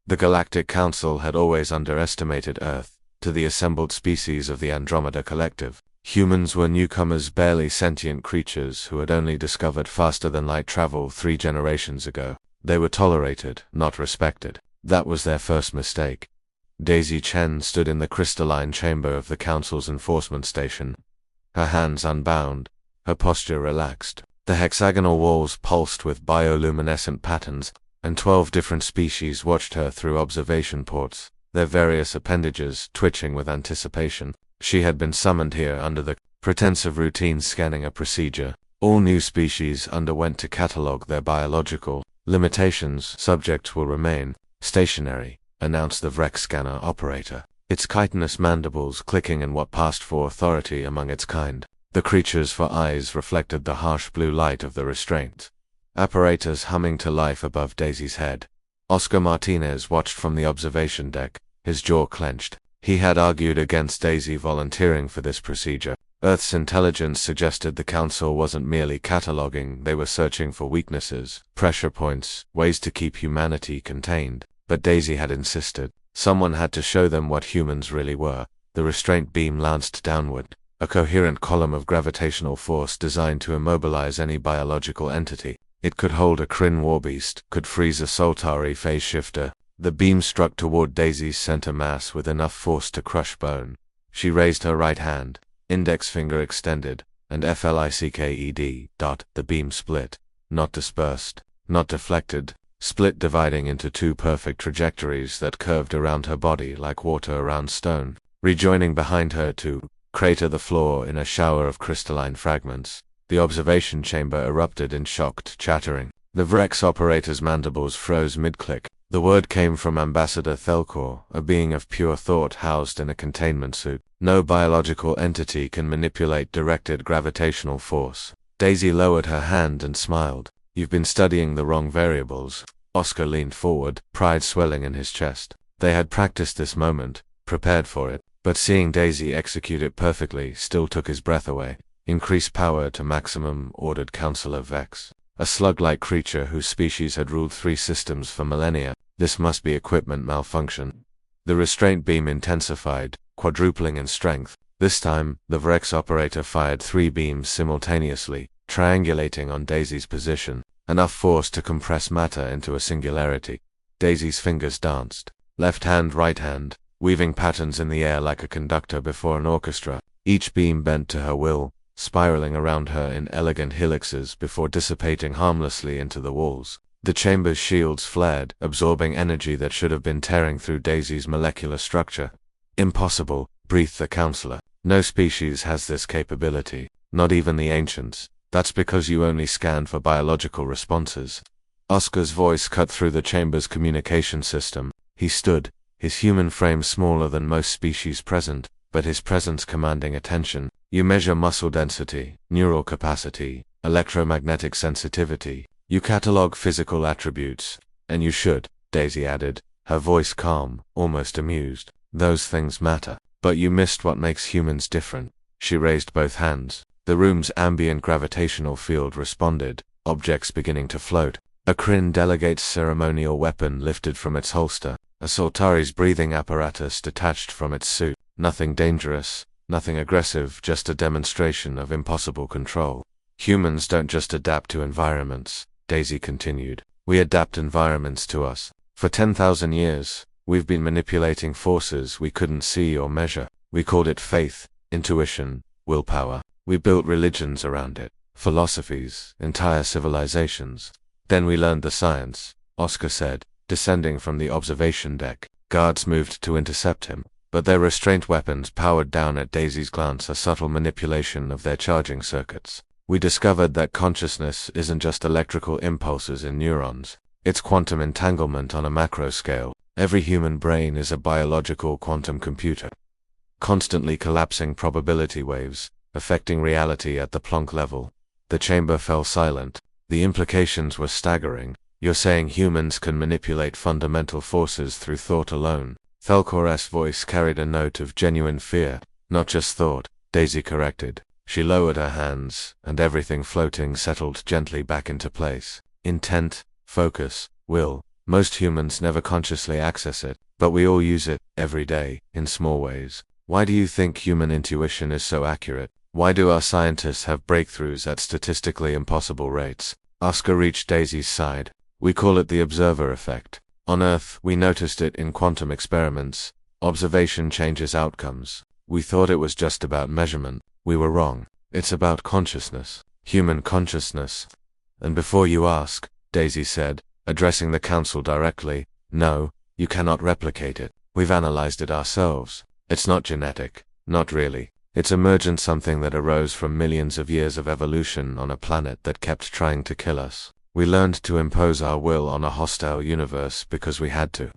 The Galactic Council had always underestimated Earth. To the assembled species of the Andromeda Collective, humans were newcomers, barely sentient creatures who had only discovered faster-than-light travel 3 generations ago. They were tolerated, not respected. That was their first mistake. Daisy Chen stood in the crystalline chamber of the Council's enforcement station. Her hands unbound, her posture relaxed. The hexagonal walls pulsed with bioluminescent patterns, and 12 different species watched her through observation ports, their various appendages twitching with anticipation. She had been summoned here under the pretense of routine scanning, a procedure. All new species underwent to catalog their biological limitations. Subjects will remain stationary, announced the Vrex scanner operator, its chitinous mandibles clicking in what passed for authority among its kind. The creatures for eyes reflected the harsh blue light of the Restraint. Apparatus humming to life above Daisy's head. Oscar Martinez watched from the observation deck, his jaw clenched. He had argued against Daisy volunteering for this procedure. Earth's intelligence suggested the Council wasn't merely cataloging, they were searching for weaknesses, pressure points, ways to keep humanity contained. But Daisy had insisted. Someone had to show them what humans really were. The Restraint beam lanced downward, a coherent column of gravitational force designed to immobilize any biological entity. It could hold a Kryn warbeast, could freeze a Soltari phase shifter. The beam struck toward Daisy's center mass with enough force to crush bone. She raised her right hand, index finger extended, and FLICKED. The beam split. Not dispersed, not deflected, split, dividing into 2 perfect trajectories that curved around her body like water around stone, rejoining behind her to crater the floor in a shower of crystalline fragments. The observation chamber erupted in shocked chattering. The Vrex operator's mandibles froze mid-click. The word came from Ambassador Thelkor, a being of pure thought housed in a containment suit. No biological entity can manipulate directed gravitational force. Daisy lowered her hand and smiled. You've been studying the wrong variables. Oscar leaned forward, pride swelling in his chest. They had practiced this moment, prepared for it, but seeing Daisy execute it perfectly still took his breath away. Increase power to maximum, ordered Counselor Vex. A slug-like creature whose species had ruled 3 systems for millennia. This must be equipment malfunction. The Restraint beam intensified, quadrupling in strength. This time, the Vrex operator fired 3 beams simultaneously, triangulating on Daisy's position. Enough force to compress matter into a singularity. Daisy's fingers danced. Left hand, right hand, weaving patterns in the air like a conductor before an orchestra. Each beam bent to her will, spiraling around her in elegant helixes before dissipating harmlessly into the walls. The chamber's shields flared, absorbing energy that should have been tearing through Daisy's molecular structure. Impossible, breathed the counselor. No species has this capability, not even the ancients. That's because you only scan for biological responses. Oscar's voice cut through the chamber's communication system. He stood, his human frame smaller than most species present, but his presence commanding attention. You measure muscle density, neural capacity, electromagnetic sensitivity. You catalog physical attributes, and you should, Daisy added, her voice calm, almost amused. Those things matter. But you missed what makes humans different. She raised both hands. The room's ambient gravitational field responded, objects beginning to float. A Kryn delegate's ceremonial weapon lifted from its holster. A Soltari's breathing apparatus detached from its suit. Nothing dangerous, nothing aggressive, just a demonstration of impossible control. Humans don't just adapt to environments, Daisy continued. We adapt environments to us. For 10,000 years, we've been manipulating forces we couldn't see or measure. We called it faith, intuition, willpower. We built religions around it, philosophies, entire civilizations. Then we learned the science, Oscar said, descending from the observation deck. Guards moved to intercept him, but their restraint weapons powered down at Daisy's glance a subtle manipulation of their charging circuits. We discovered that consciousness isn't just electrical impulses in neurons. It's quantum entanglement on a macro scale. Every human brain is a biological quantum computer. Constantly collapsing probability waves, affecting reality at the Planck level. The chamber fell silent. The implications were staggering. You're saying humans can manipulate fundamental forces through thought alone. Thelkor's voice carried a note of genuine fear. Not just thought, Daisy corrected. She lowered her hands, and everything floating settled gently back into place. Intent, focus, will. Most humans never consciously access it, but we all use it, every day, in small ways. Why do you think human intuition is so accurate? Why do our scientists have breakthroughs at statistically impossible rates? Oscar reached Daisy's side. We call it the observer effect. On Earth, we noticed it in quantum experiments. Observation changes outcomes. We thought it was just about measurement. We were wrong. It's about consciousness. Human consciousness. And before you ask, Daisy said, addressing the council directly, no, you cannot replicate it. We've analyzed it ourselves. It's not genetic. Not really. It's emergent, something that arose from millions of years of evolution on a planet that kept trying to kill us. We learned to impose our will on a hostile universe because we had to.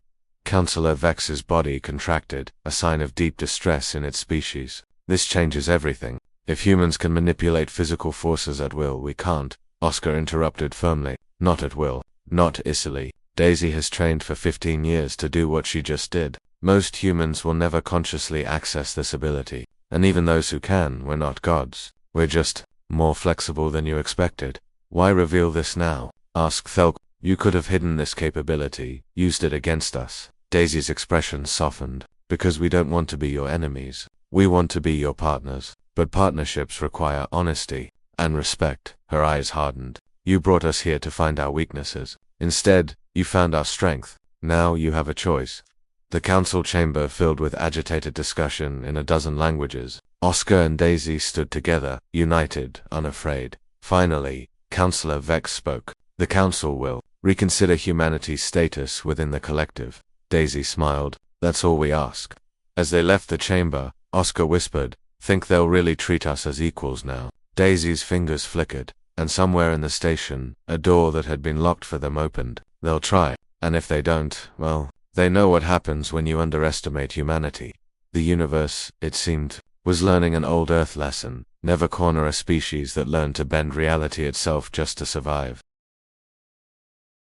Counselor Vex's body contracted, a sign of deep distress in its species. This changes everything. If humans can manipulate physical forces at will, we can't. Oscar interrupted firmly. Not at will. Not easily. Daisy has trained for 15 years to do what she just did. Most humans will never consciously access this ability. And even those who can, we're not gods. We're just more flexible than you expected. Why reveal this now? Asked Thelk. You could have hidden this capability, used it against us. Daisy's expression softened. Because we don't want to be your enemies. We want to be your partners. But partnerships require honesty and respect. Her eyes hardened. You brought us here to find our weaknesses. Instead, you found our strength. Now you have a choice. The council chamber filled with agitated discussion in a dozen languages. Oscar and Daisy stood together, united, unafraid. Finally, Counselor Vex spoke. The council will reconsider humanity's status within the collective. Daisy smiled. That's all we ask. As they left the chamber, Oscar whispered, think they'll really treat us as equals now. Daisy's fingers flickered, and somewhere in the station, a door that had been locked for them opened. They'll try, and if they don't, well, they know what happens when you underestimate humanity. The universe, it seemed, was learning an old Earth lesson. Never corner a species that learned to bend reality itself just to survive.